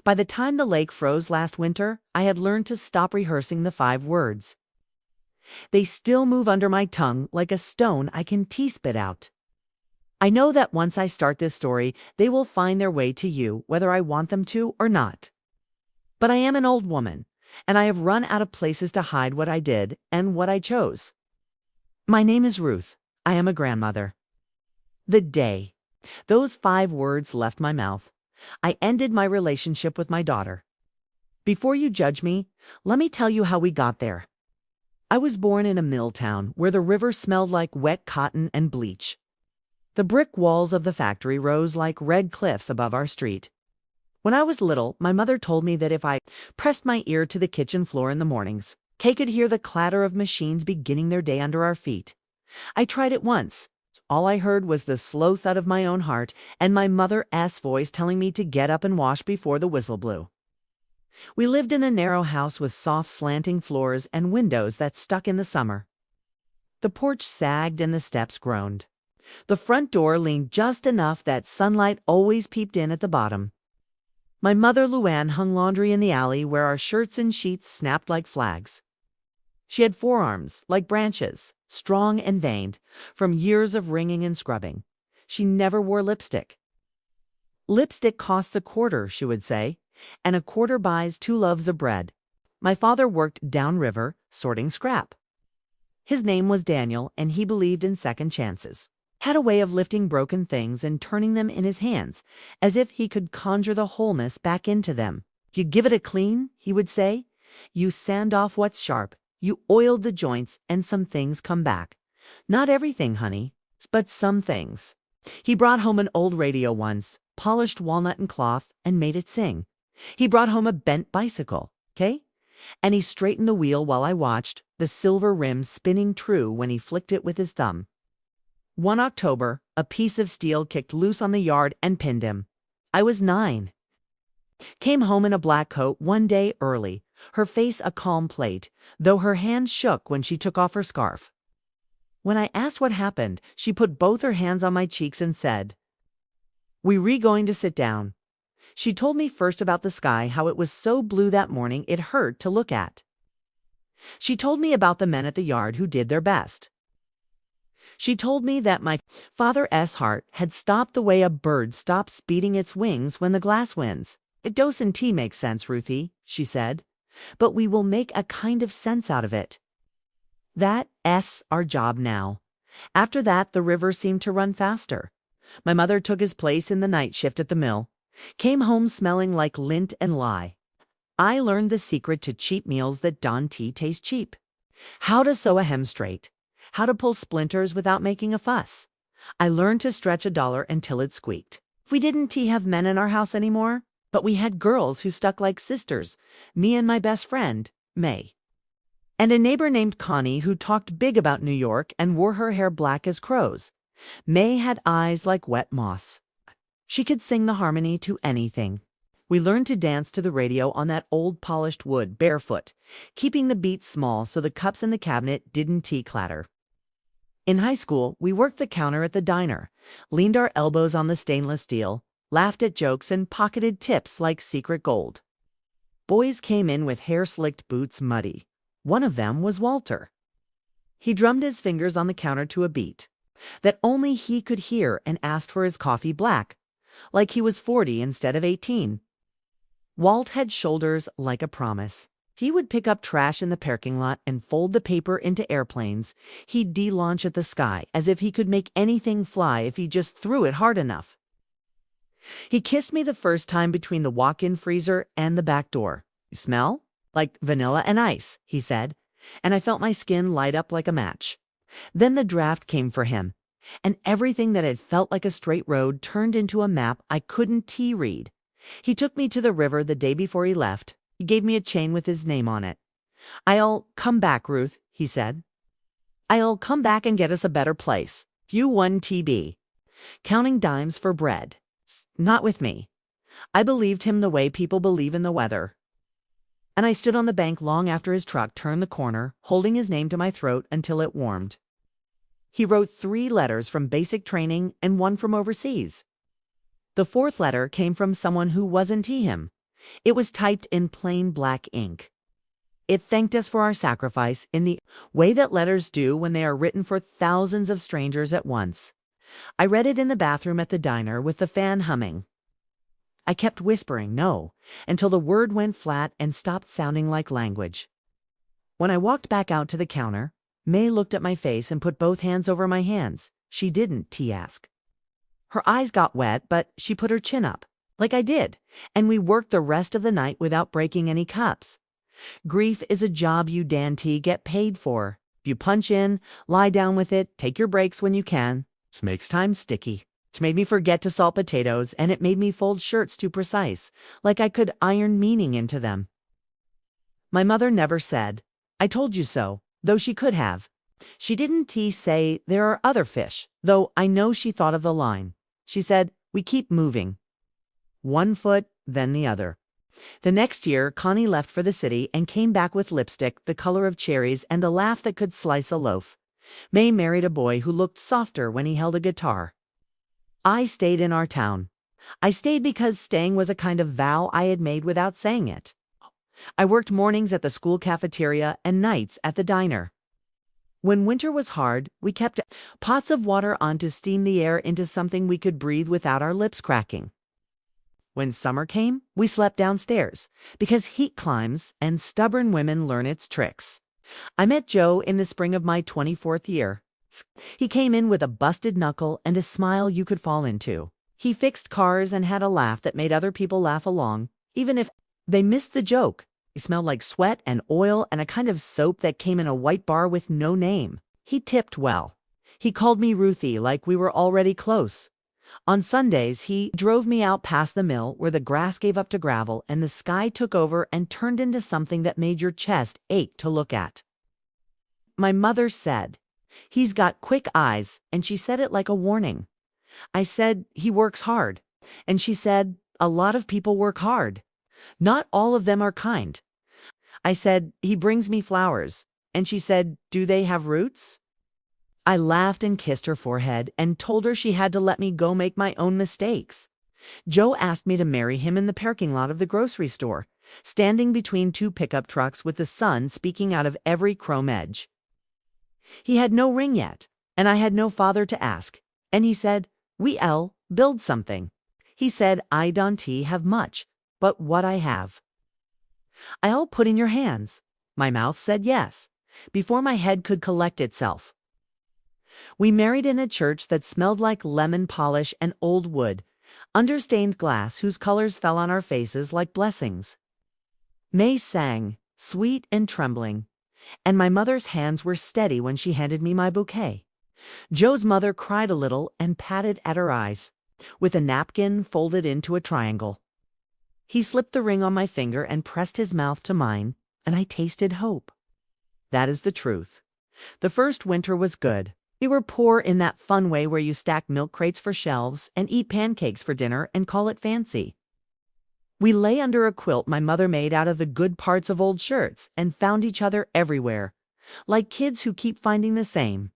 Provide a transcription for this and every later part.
By the time the lake froze last winter, I had learned to stop rehearsing the 5 words. They still move under my tongue like a stone I can tea-spit out. I know that once I start this story, they will find their way to you, whether I want them to or not. But I am an old woman, and I have run out of places to hide what I did and what I chose. My name is Ruth. I am a grandmother. The day those 5 words left my mouth, I ended my relationship with my daughter. Before you judge me, let me tell you how we got there. I was born in a mill town where the river smelled like wet cotton and bleach. The brick walls of the factory rose like red cliffs above our street. When I was little, my mother told me that if I pressed my ear to the kitchen floor in the mornings, Kay could hear the clatter of machines beginning their day under our feet. I tried it once. All I heard was the slow thud of my own heart and my mother's voice telling me to get up and wash before the whistle blew. We lived in a narrow house with soft slanting floors and windows that stuck in the summer. The porch sagged and the steps groaned. The front door leaned just enough that sunlight always peeped in at the bottom. My mother Luann hung laundry in the alley where our shirts and sheets snapped like flags. She had forearms like branches, strong and veined, from years of wringing and scrubbing. She never wore lipstick. Lipstick costs a quarter, she would say, and a quarter buys 2 loaves of bread. My father worked downriver, sorting scrap. His name was Daniel, and he believed in second chances. Had a way of lifting broken things and turning them in his hands, as if he could conjure the wholeness back into them. You give it a clean, he would say. You sand off what's sharp. You oiled the joints, and some things come back. Not everything, honey, but some things. He brought home an old radio once, polished walnut and cloth, and made it sing. He brought home a bent bicycle, okay? And he straightened the wheel while I watched, the silver rim spinning true when he flicked it with his thumb. One October, a piece of steel kicked loose on the yard and pinned him. I was 9. Came home in a black coat one day early, her face a calm plate, though her hands shook when she took off her scarf. When I asked what happened, she put both her hands on my cheeks and said, "We going to sit down." She told me first about the sky, how it was so blue that morning it hurt to look at. She told me about the men at the yard who did their best. She told me that my father's heart had stopped the way a bird stops beating its wings when the glass wins. "It doesn't make sense, Ruthie," she said, "but we will make a kind of sense out of it. That's our job now." After that, the river seemed to run faster. My mother took his place in the night shift at the mill, came home smelling like lint and lye. I learned the secret to cheap meals that don't taste cheap. How to sew a hem straight. How to pull splinters without making a fuss. I learned to stretch $1 until it squeaked. We didn't have men in our house anymore, but we had girls who stuck like sisters, me and my best friend, May. And a neighbor named Connie who talked big about New York and wore her hair black as crows. May had eyes like wet moss. She could sing the harmony to anything. We learned to dance to the radio on that old polished wood, barefoot, keeping the beats small so the cups in the cabinet didn't clatter. In high school, we worked the counter at the diner, leaned our elbows on the stainless steel, laughed at jokes, and pocketed tips like secret gold. Boys came in with hair-slicked boots muddy. One of them was Walter. He drummed his fingers on the counter to a beat that only he could hear and asked for his coffee black, like he was 40 instead of 18. Walt had shoulders like a promise. He would pick up trash in the parking lot and fold the paper into airplanes. He'd de-launch at the sky as if he could make anything fly if he just threw it hard enough. He kissed me the first time between the walk-in freezer and the back door. "You smell like vanilla and ice," he said, and I felt my skin light up like a match. Then the draft came for him, and everything that had felt like a straight road turned into a map I couldn't read. He took me to the river the day before he left. He gave me a chain with his name on it. "I'll come back, Ruth," he said. "I'll come back and get us a better place. You won TB. Counting dimes for bread. Not with me." I believed him the way people believe in the weather. And I stood on the bank long after his truck turned the corner, holding his name to my throat until it warmed. He wrote 3 letters from basic training and 1 from overseas. The 4th letter came from someone who wasn't him. It was typed in plain black ink. It thanked us for our sacrifice in the way that letters do when they are written for thousands of strangers at once. I read it in the bathroom at the diner with the fan humming. I kept whispering no until the word went flat and stopped sounding like language. When I walked back out to the counter, May looked at my face and put both hands over my hands. She didn't ask. Her eyes got wet, but she put her chin up, like I did, and we worked the rest of the night without breaking any cups. Grief is a job you get paid for. You punch in, lie down with it, take your breaks when you can. It makes time sticky. It made me forget to salt potatoes, and it made me fold shirts too precise, like I could iron meaning into them. My mother never said, "I told you so," though she could have. She didn't say there are other fish, though I know she thought of the line. She said, "We keep moving." One foot, then the other. The next year, Connie left for the city and came back with lipstick the color of cherries and a laugh that could slice a loaf. May married a boy who looked softer when he held a guitar. I stayed in our town. I stayed because staying was a kind of vow I had made without saying it. I worked mornings at the school cafeteria and nights at the diner. When winter was hard, we kept pots of water on to steam the air into something we could breathe without our lips cracking. When summer came, we slept downstairs, because heat climbs and stubborn women learn its tricks. I met Joe in the spring of my 24th year. He came in with a busted knuckle and a smile you could fall into. He fixed cars and had a laugh that made other people laugh along, even if they missed the joke. He smelled like sweat and oil and a kind of soap that came in a white bar with no name. He tipped well. He called me Ruthie like we were already close. On Sundays, he drove me out past the mill where the grass gave up to gravel and the sky took over and turned into something that made your chest ache to look at. My mother said, "He's got quick eyes," and she said it like a warning. I said, "He works hard," and she said, "A lot of people work hard. Not all of them are kind." I said, "He brings me flowers," and she said, "Do they have roots?" I laughed and kissed her forehead and told her she had to let me go make my own mistakes. Joe asked me to marry him in the parking lot of the grocery store, standing between two pickup trucks with the sun speaking out of every chrome edge. He had no ring yet, and I had no father to ask, and he said, "We'll build something." He said, "I don't have much, but what I have, I'll put in your hands." My mouth said yes, before my head could collect itself. We married in a church that smelled like lemon polish and old wood, understained glass whose colors fell on our faces like blessings. May sang, sweet and trembling, and my mother's hands were steady when she handed me my bouquet. Joe's mother cried a little and patted at her eyes, with a napkin folded into a triangle. He slipped the ring on my finger and pressed his mouth to mine, and I tasted hope. That is the truth. The first winter was good. We were poor in that fun way where you stack milk crates for shelves and eat pancakes for dinner and call it fancy. We lay under a quilt my mother made out of the good parts of old shirts and found each other everywhere, like kids who keep finding the same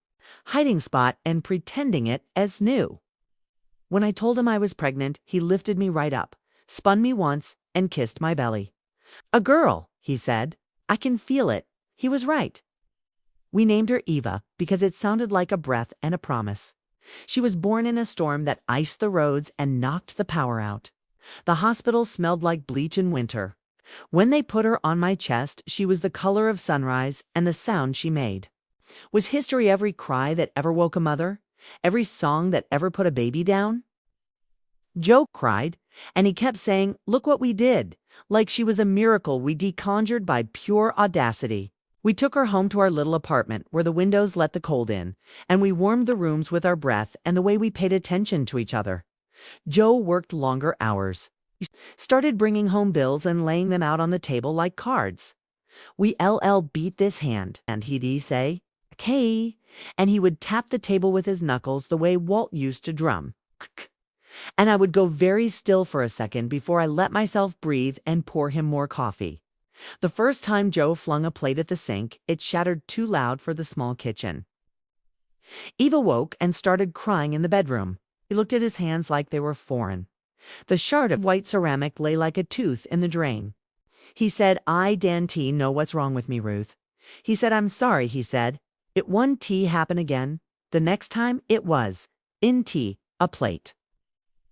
hiding spot and pretending it as new. When I told him I was pregnant, he lifted me right up, spun me once, and kissed my belly. "A girl," he said. "I can feel it." He was right. We named her Eva because it sounded like a breath and a promise. She was born in a storm that iced the roads and knocked the power out. The hospital smelled like bleach in winter. When they put her on my chest, she was the color of sunrise, and the sound she made was history. Every cry that ever woke a mother, every song that ever put a baby down. Joe cried, and he kept saying, "Look what we did," like she was a miracle we deconjured by pure audacity. We took her home to our little apartment where the windows let the cold in, and we warmed the rooms with our breath and the way we paid attention to each other. Joe worked longer hours. He started bringing home bills and laying them out on the table like cards. We beat this hand, and he'd say, "Okay," and he would tap the table with his knuckles the way Walt used to drum. And I would go very still for a second before I let myself breathe and pour him more coffee. The first time Joe flung a plate at the sink, it shattered too loud for the small kitchen. Eva woke and started crying in the bedroom. He looked at his hands like they were foreign. The shard of white ceramic lay like a tooth in the drain. He said, "I, Dan T, know what's wrong with me, Ruth." He said, "I'm sorry," he said. "It one tea happen again. The next time it was, in tea, a plate."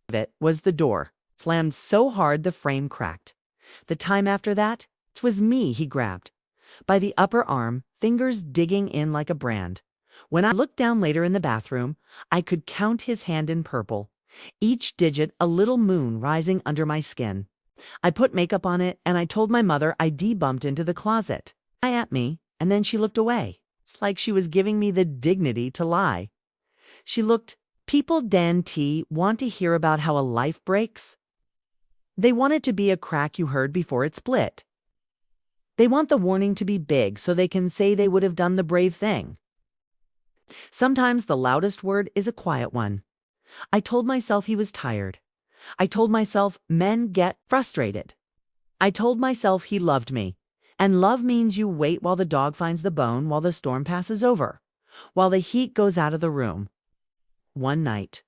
It was the door, slammed so hard the frame cracked. The time after that, 'twas me he grabbed. By the upper arm, fingers digging in like a brand. When I looked down later in the bathroom, I could count his hand in purple, each digit a little moon rising under my skin. I put makeup on it, and I told my mother I debumped into the closet. Lie at me, and then she looked away. It's like she was giving me the dignity to lie. She looked, "People, Dan T, want to hear about how a life breaks. They want it to be a crack you heard before it split. They want the warning to be big so they can say they would have done the brave thing. Sometimes the loudest word is a quiet one." I told myself he was tired. I told myself men get frustrated. I told myself he loved me. And love means you wait while the dog finds the bone, while the storm passes over, while the heat goes out of the room. One night,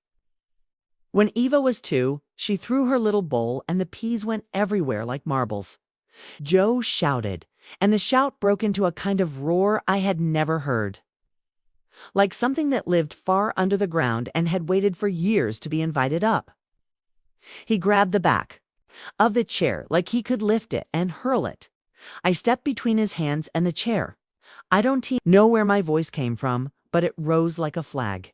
when Eva was 2, she threw her little bowl and the peas went everywhere like marbles. Joe shouted, and the shout broke into a kind of roar I had never heard. Like something that lived far under the ground and had waited for years to be invited up. He grabbed the back of the chair like he could lift it and hurl it. I stepped between his hands and the chair. I don't know where my voice came from, but it rose like a flag.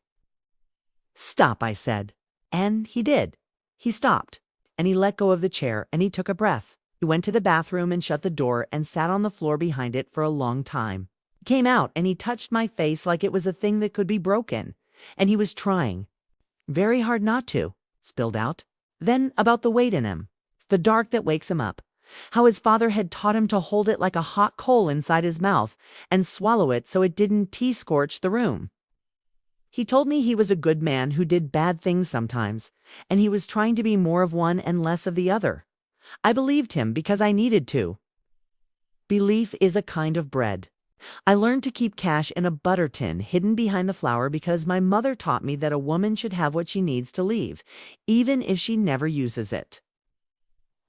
"Stop," I said. And he did. He stopped, and he let go of the chair, and he took a breath. He went to the bathroom and shut the door and sat on the floor behind it for a long time. He came out and he touched my face like it was a thing that could be broken, and he was trying very hard not to. Spilled out. Then about the weight in him, the dark that wakes him up. How his father had taught him to hold it like a hot coal inside his mouth and swallow it so it didn't tea-scorch the room. He told me he was a good man who did bad things sometimes, and he was trying to be more of one and less of the other. I believed him because I needed to. Belief is a kind of bread. I learned to keep cash in a butter tin hidden behind the flour because my mother taught me that a woman should have what she needs to leave, even if she never uses it.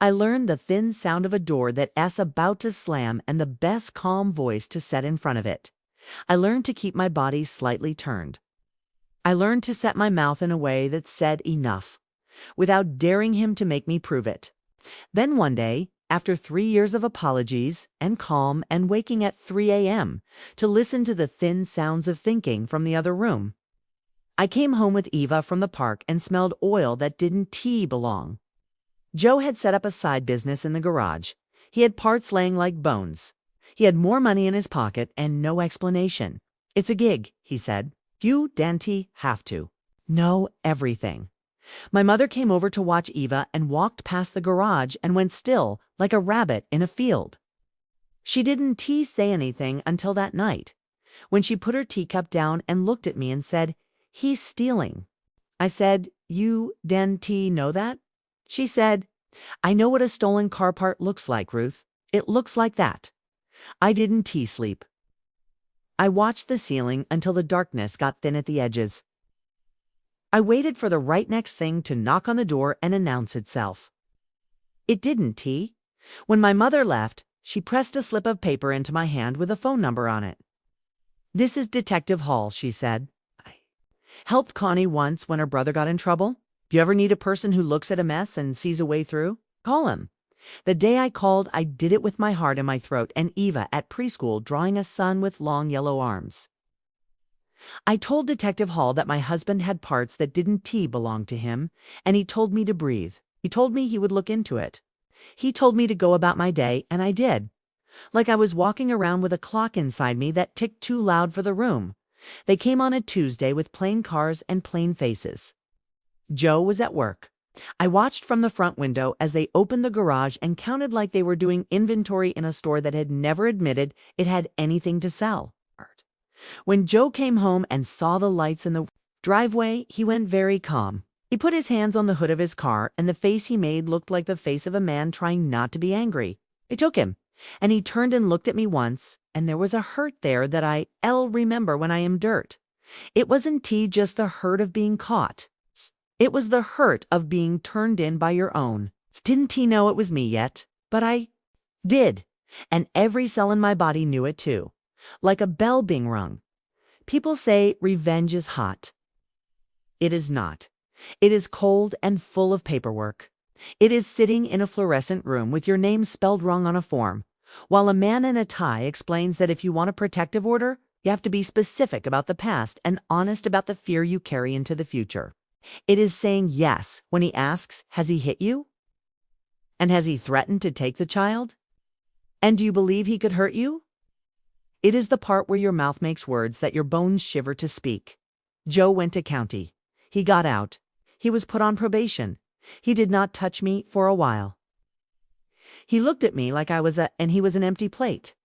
I learned the thin sound of a door that's about to slam and the best calm voice to set in front of it. I learned to keep my body slightly turned. I learned to set my mouth in a way that said enough, without daring him to make me prove it. Then one day, after 3 years of apologies and calm and waking at 3 a.m. to listen to the thin sounds of thinking from the other room, I came home with Eva from the park and smelled oil that didn't belong. Joe had set up a side business in the garage. He had parts laying like bones. He had more money in his pocket and no explanation. "It's a gig," he said. "You, Dante, have to know everything." My mother came over to watch Eva and walked past the garage and went still, like a rabbit in a field. She didn't say anything until that night, when she put her teacup down and looked at me and said, "He's stealing." I said, "You, Dante, know that?" She said, "I know what a stolen car part looks like, Ruth. It looks like that." I didn't sleep. I watched the ceiling until the darkness got thin at the edges. I waited for the right next thing to knock on the door and announce itself. It didn't. When my mother left, she pressed a slip of paper into my hand with a phone number on it. "This is Detective Hall," she said. "I helped Connie once when her brother got in trouble. If you ever need a person who looks at a mess and sees a way through, call him." The day I called, I did it with my heart in my throat and Eva at preschool drawing a son with long yellow arms. I told Detective Hall that my husband had parts that didn't belong to him, and he told me to breathe. He told me he would look into it. He told me to go about my day, and I did. Like I was walking around with a clock inside me that ticked too loud for the room. They came on a Tuesday with plain cars and plain faces. Joe was at work. I watched from the front window as they opened the garage and counted like they were doing inventory in a store that had never admitted it had anything to sell. When Joe came home and saw the lights in the driveway, he went very calm. He put his hands on the hood of his car, and the face he made looked like the face of a man trying not to be angry. I took him, and he turned and looked at me once, and there was a hurt there that I'll remember when I am dirt. It wasn't just the hurt of being caught. It was the hurt of being turned in by your own. Didn't he know it was me yet? But I did. And every cell in my body knew it too. Like a bell being rung. People say revenge is hot. It is not. It is cold and full of paperwork. It is sitting in a fluorescent room with your name spelled wrong on a form, while a man in a tie explains that if you want a protective order, you have to be specific about the past and honest about the fear you carry into the future. It is saying yes when he asks, has he hit you? And has he threatened to take the child? And do you believe he could hurt you? It is the part where your mouth makes words that your bones shiver to speak. Joe went to county. He got out. He was put on probation. He did not touch me for a while. He looked at me like I was and he was an empty plate.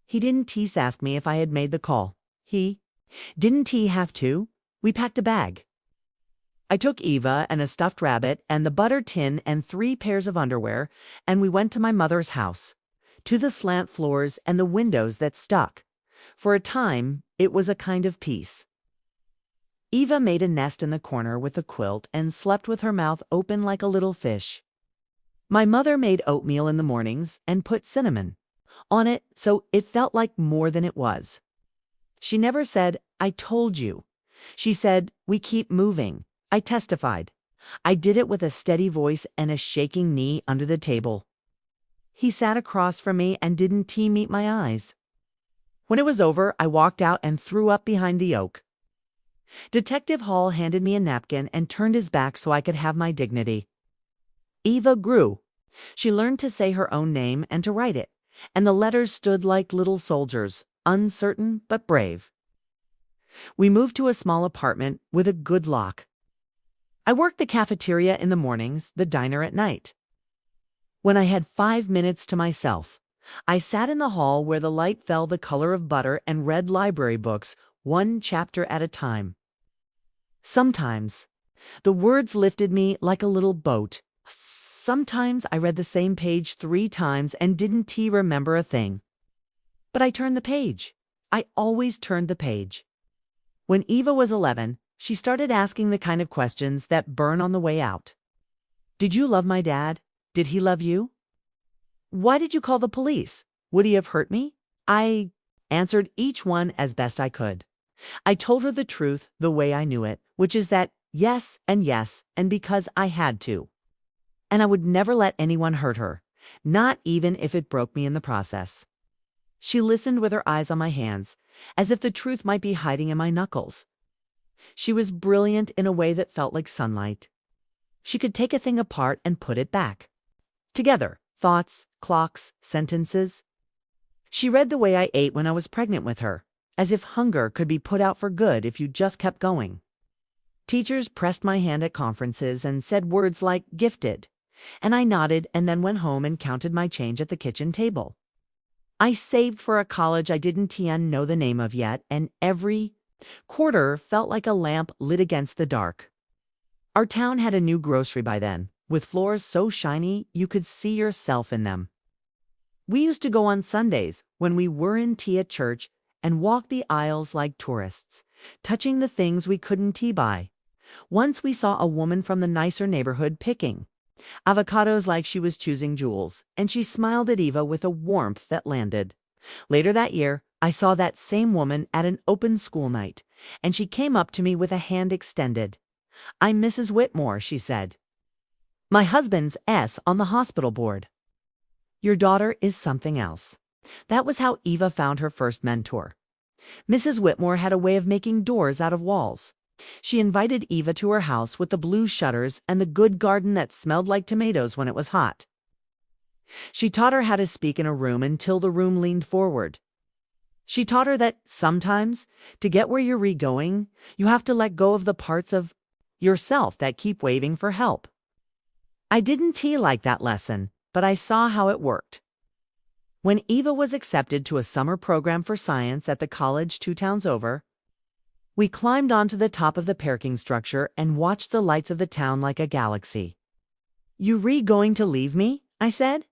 He didn't tease ask me if I had made the call. Didn't he have to? We packed a bag. I took Eva and a stuffed rabbit and the butter tin and 3 pairs of underwear, and we went to my mother's house, to the slant floors and the windows that stuck. For a time, it was a kind of peace. Eva made a nest in the corner with a quilt and slept with her mouth open like a little fish. My mother made oatmeal in the mornings and put cinnamon on it so it felt like more than it was. She never said, I told you. She said, we keep moving. I testified. I did it with a steady voice and a shaking knee under the table. He sat across from me and didn't he meet my eyes. When it was over, I walked out and threw up behind the oak. Detective Hall handed me a napkin and turned his back so I could have my dignity. Eva grew. She learned to say her own name and to write it, and the letters stood like little soldiers, uncertain but brave. We moved to a small apartment with a good lock. I worked the cafeteria in the mornings, the diner at night. When I had 5 minutes to myself, I sat in the hall where the light fell the color of butter and read library books, 1 chapter at a time. Sometimes, the words lifted me like a little boat. Sometimes I read the same page 3 times and didn't remember a thing. But I turned the page. I always turned the page. When Eva was 11, she started asking the kind of questions that burn on the way out. Did you love my dad? Did he love you? Why did you call the police? Would he have hurt me? I answered each one as best I could. I told her the truth the way I knew it, which is that yes, and because I had to. And I would never let anyone hurt her, not even if it broke me in the process. She listened with her eyes on my hands, as if the truth might be hiding in my knuckles. She was brilliant in a way that felt like sunlight. She could take a thing apart and put it back. Together, thoughts, clocks, sentences. She read the way I ate when I was pregnant with her, as if hunger could be put out for good if you just kept going. Teachers pressed my hand at conferences and said words like gifted, and I nodded and then went home and counted my change at the kitchen table. I saved for a college I didn't know the name of yet, and every quarter felt like a lamp lit against the dark. Our town had a new grocery by then, with floors so shiny you could see yourself in them. We used to go on Sundays when we were in tea at church and walk the aisles like tourists, touching the things we couldn't buy. Once we saw a woman from the nicer neighborhood picking avocados like she was choosing jewels, and she smiled at Eva with a warmth that landed. Later that year, I saw that same woman at an open school night, and she came up to me with a hand extended. I'm Mrs. Whitmore, she said. My husband's S on the hospital board. Your daughter is something else. That was how Eva found her first mentor. Mrs. Whitmore had a way of making doors out of walls. She invited Eva to her house with the blue shutters and the good garden that smelled like tomatoes when it was hot. She taught her how to speak in a room until the room leaned forward. She taught her that sometimes, to get where you're going, you have to let go of the parts of yourself that keep waving for help. I didn't like that lesson, but I saw how it worked. When Eva was accepted to a summer program for science at the college 2 towns over, we climbed onto the top of the parking structure and watched the lights of the town like a galaxy. You going to leave me? I said.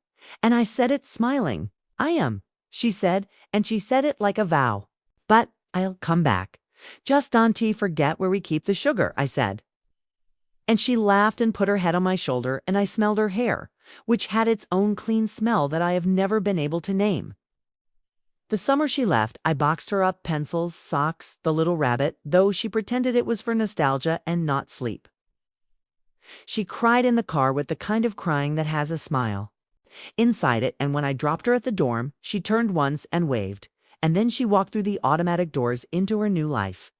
And I said it smiling. I am, she said, and she said it like a vow. But I'll come back. Just forget where we keep the sugar, I said. And she laughed and put her head on my shoulder, and I smelled her hair, which had its own clean smell that I have never been able to name. The summer she left, I boxed her up pencils, socks, the little rabbit, though she pretended it was for nostalgia and not sleep. She cried in the car with the kind of crying that has a smile inside it, and when I dropped her at the dorm, she turned once and waved, and then she walked through the automatic doors into her new life.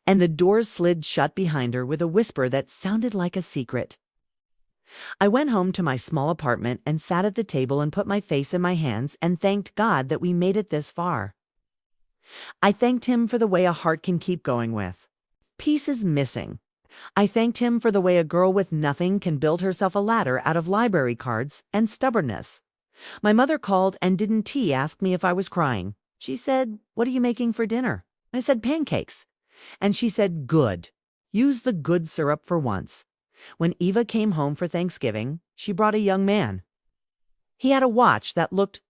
And the doors slid shut behind her with a whisper that sounded like a secret. I went home to my small apartment and sat at the table and put my face in my hands and thanked God that we made it this far. I thanked Him for the way a heart can keep going with pieces missing. I thanked Him for the way a girl with nothing can build herself a ladder out of library cards and stubbornness. My mother called and didn't ask me if I was crying. She said, "What are you making for dinner?" I said, "Pancakes." And she said, "Good. Use the good syrup for once." When Eva came home for Thanksgiving, she brought a young man. He had a watch that looked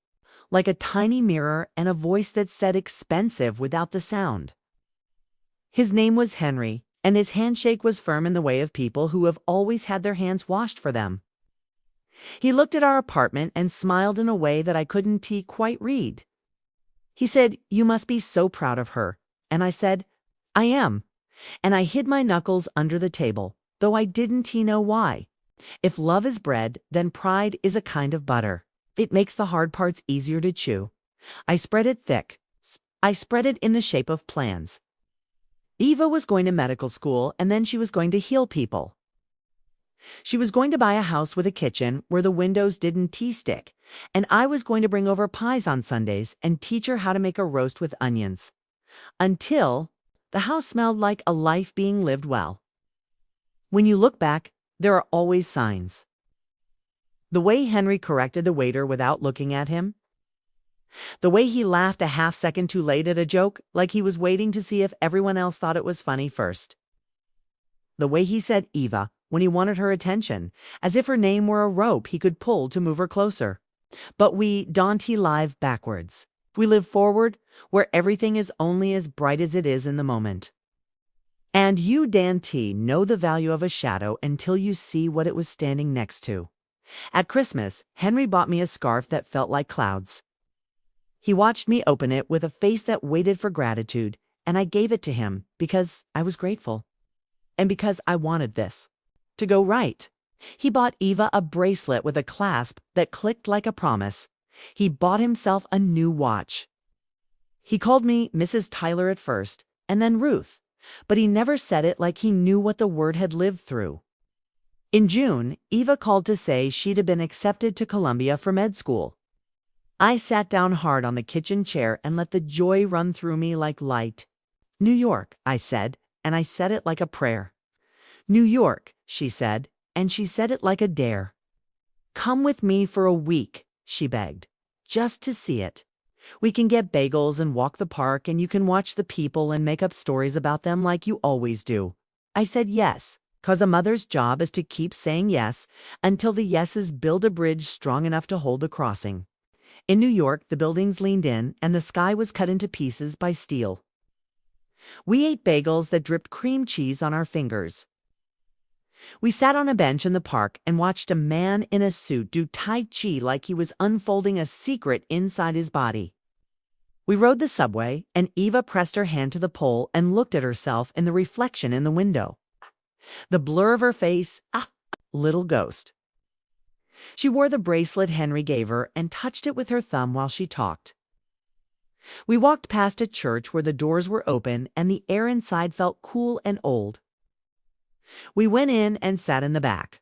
like a tiny mirror and a voice that said expensive without the sound. His name was Henry, and his handshake was firm in the way of people who have always had their hands washed for them. He looked at our apartment and smiled in a way that I couldn't quite read. He said, "You must be so proud of her." And I said, "I am." And I hid my knuckles under the table, though I didn't know why. If love is bread, then pride is a kind of butter. It makes the hard parts easier to chew. I spread it thick. I spread it in the shape of plans. Eva was going to medical school, and then she was going to heal people. She was going to buy a house with a kitchen where the windows didn't stick, and I was going to bring over pies on Sundays and teach her how to make a roast with onions. Until the house smelled like a life being lived well. When you look back, there are always signs. The way Henry corrected the waiter without looking at him. The way he laughed a half second too late at a joke, like he was waiting to see if everyone else thought it was funny first. The way he said Eva when he wanted her attention, as if her name were a rope he could pull to move her closer. But we don't live backwards. We live forward, where everything is only as bright as it is in the moment. And you don't know the value of a shadow until you see what it was standing next to. At Christmas, Henry bought me a scarf that felt like clouds. He watched me open it with a face that waited for gratitude, and I gave it to him because I was grateful. And because I wanted this to go right. He bought Eva a bracelet with a clasp that clicked like a promise. He bought himself a new watch. He called me Mrs. Tyler at first, and then Ruth, but he never said it like he knew what the word had lived through. In June, Eva called to say she'd have been accepted to Columbia for med school. I sat down hard on the kitchen chair and let the joy run through me like light. "New York," I said, and I said it like a prayer. "New York," she said, and she said it like a dare. "Come with me for a week," she begged, "just to see it. We can get bagels and walk the park, and you can watch the people and make up stories about them like you always do." I said yes, 'cause a mother's job is to keep saying yes until the yeses build a bridge strong enough to hold the crossing. In New York, the buildings leaned in, and the sky was cut into pieces by steel. We ate bagels that dripped cream cheese on our fingers. We sat on a bench in the park and watched a man in a suit do Tai Chi like he was unfolding a secret inside his body. We rode the subway, and Eva pressed her hand to the pole and looked at herself in the reflection in the window. The blur of her face, little ghost. She wore the bracelet Henry gave her and touched it with her thumb while she talked. We walked past a church where the doors were open and the air inside felt cool and old. We went in and sat in the back.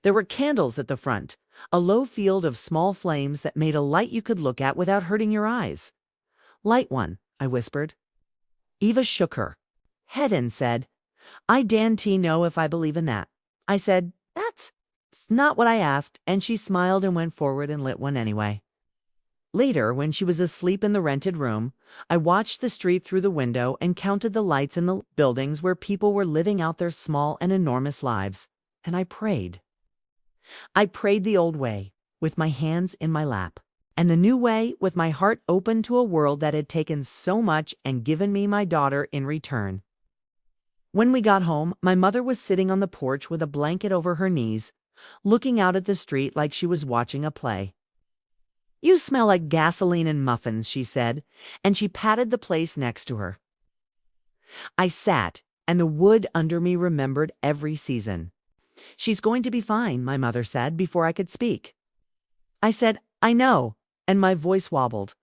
There were candles at the front, a low field of small flames that made a light you could look at without hurting your eyes. "Light one," I whispered. Eva shook her head and said, "I don't know if I believe in that." I said, "That's not what I asked," and she smiled and went forward and lit one anyway. Later, when she was asleep in the rented room, I watched the street through the window and counted the lights in the buildings where people were living out their small and enormous lives, and I prayed. I prayed the old way, with my hands in my lap, and the new way, with my heart open to a world that had taken so much and given me my daughter in return. When we got home, my mother was sitting on the porch with a blanket over her knees, looking out at the street like she was watching a play. "You smell like gasoline and muffins," she said, and she patted the place next to her. I sat, and the wood under me remembered every season. "She's going to be fine," my mother said before I could speak. I said, "I know," and my voice wobbled.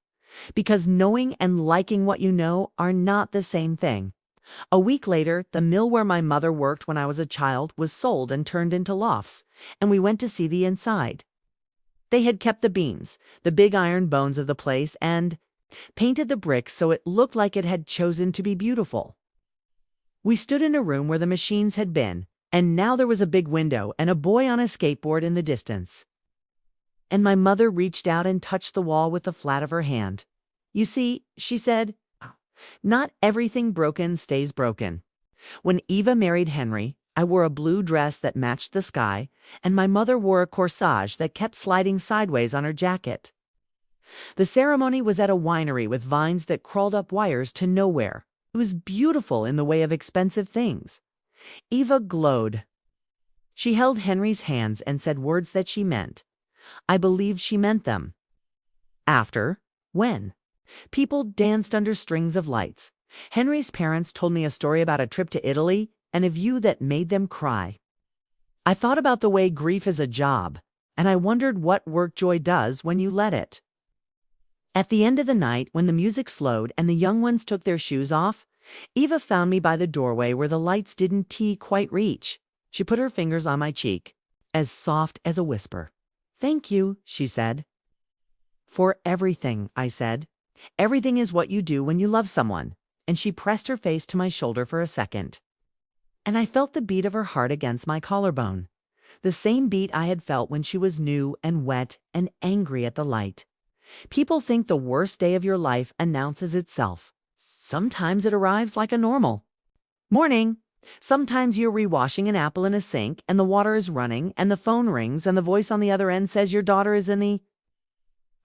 Because knowing and liking what you know are not the same thing. A week later, the mill where my mother worked when I was a child was sold and turned into lofts, and we went to see the inside. They had kept the beams, the big iron bones of the place, and painted the bricks so it looked like it had chosen to be beautiful. We stood in a room where the machines had been, and now there was a big window and a boy on a skateboard in the distance. And my mother reached out and touched the wall with the flat of her hand. "You see," she said, "not everything broken stays broken." When Eva married Henry, I wore a blue dress that matched the sky, and my mother wore a corsage that kept sliding sideways on her jacket. The ceremony was at a winery with vines that crawled up wires to nowhere. It was beautiful in the way of expensive things. Eva glowed. She held Henry's hands and said words that she meant. I believed she meant them. After, when? People danced under strings of lights. Henry's parents told me a story about a trip to Italy and a view that made them cry. I thought about the way grief is a job, and I wondered what work joy does when you let it. At the end of the night, when the music slowed and the young ones took their shoes off, Eva found me by the doorway where the lights didn't quite reach. She put her fingers on my cheek, as soft as a whisper. "Thank you," she said. "For everything," I said. "Everything is what you do when you love someone." And she pressed her face to my shoulder for a second. And I felt the beat of her heart against my collarbone. The same beat I had felt when she was new and wet and angry at the light. People think the worst day of your life announces itself. Sometimes it arrives like a normal morning. Sometimes you're rewashing an apple in a sink and the water is running and the phone rings and the voice on the other end says your daughter is in the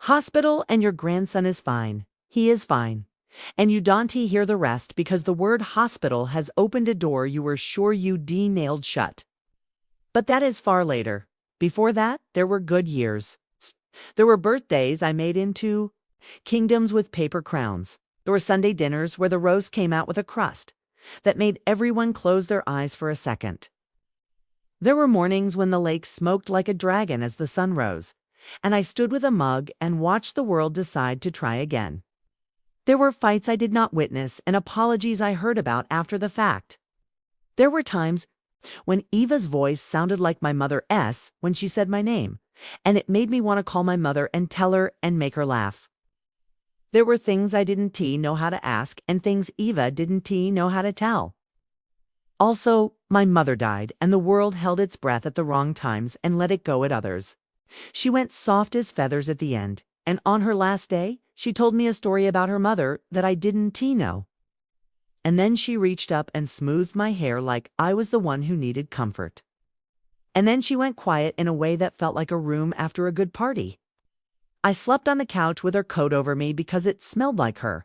hospital and your grandson is fine. He is fine. And you don't hear the rest because the word hospital has opened a door you were sure you'd nailed shut. But that is far later. Before that, there were good years. There were birthdays I made into kingdoms with paper crowns. There were Sunday dinners where the roast came out with a crust that made everyone close their eyes for a second. There were mornings when the lake smoked like a dragon as the sun rose, and I stood with a mug and watched the world decide to try again. There were fights I did not witness and apologies I heard about after the fact. There were times when Eva's voice sounded like my mother S when she said my name, and it made me want to call my mother and tell her and make her laugh. There were things I didn't know how to ask and things Eva didn't know how to tell. Also, my mother died and the world held its breath at the wrong times and let it go at others. She went soft as feathers at the end, and on her last day, she told me a story about her mother that I didn't know. And then she reached up and smoothed my hair like I was the one who needed comfort. And then she went quiet in a way that felt like a room after a good party. I slept on the couch with her coat over me because it smelled like her,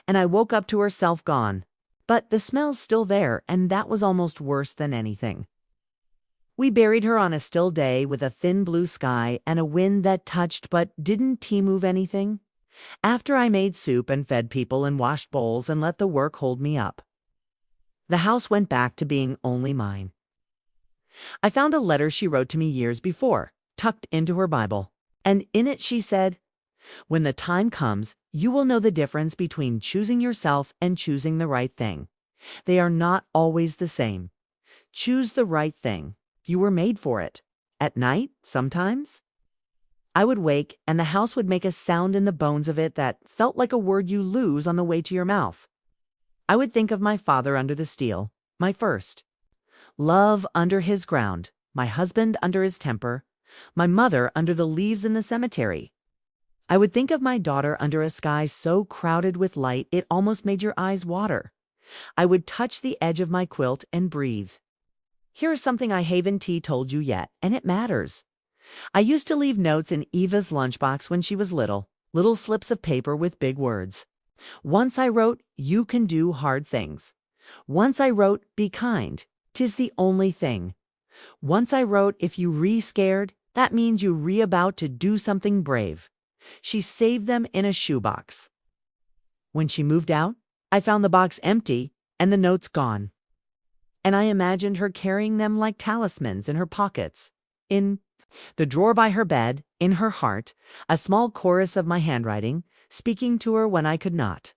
and I woke up to herself gone. But the smell's still there, and that was almost worse than anything. We buried her on a still day with a thin blue sky and a wind that touched but didn't move anything. After I made soup and fed people and washed bowls and let the work hold me up. The house went back to being only mine. I found a letter she wrote to me years before, tucked into her Bible, and in it she said, "When the time comes, you will know the difference between choosing yourself and choosing the right thing. They are not always the same. Choose the right thing. You were made for it. At night, sometimes." I would wake, and the house would make a sound in the bones of it that felt like a word you lose on the way to your mouth. I would think of my father under the steel, my first. Love under his ground, my husband under his temper, my mother under the leaves in the cemetery. I would think of my daughter under a sky so crowded with light it almost made your eyes water. I would touch the edge of my quilt and breathe. Here's something I haven't told you yet, and it matters. I used to leave notes in Eva's lunchbox when she was little slips of paper with big words. Once I wrote, "You can do hard things." Once I wrote, "Be kind, 'tis the only thing." Once I wrote, "If you re-scared, that means you re-about to do something brave." She saved them in a shoebox. When she moved out, I found the box empty and the notes gone. And I imagined her carrying them like talismans in her pockets, in the drawer by her bed, in her heart, a small chorus of my handwriting, speaking to her when I could not.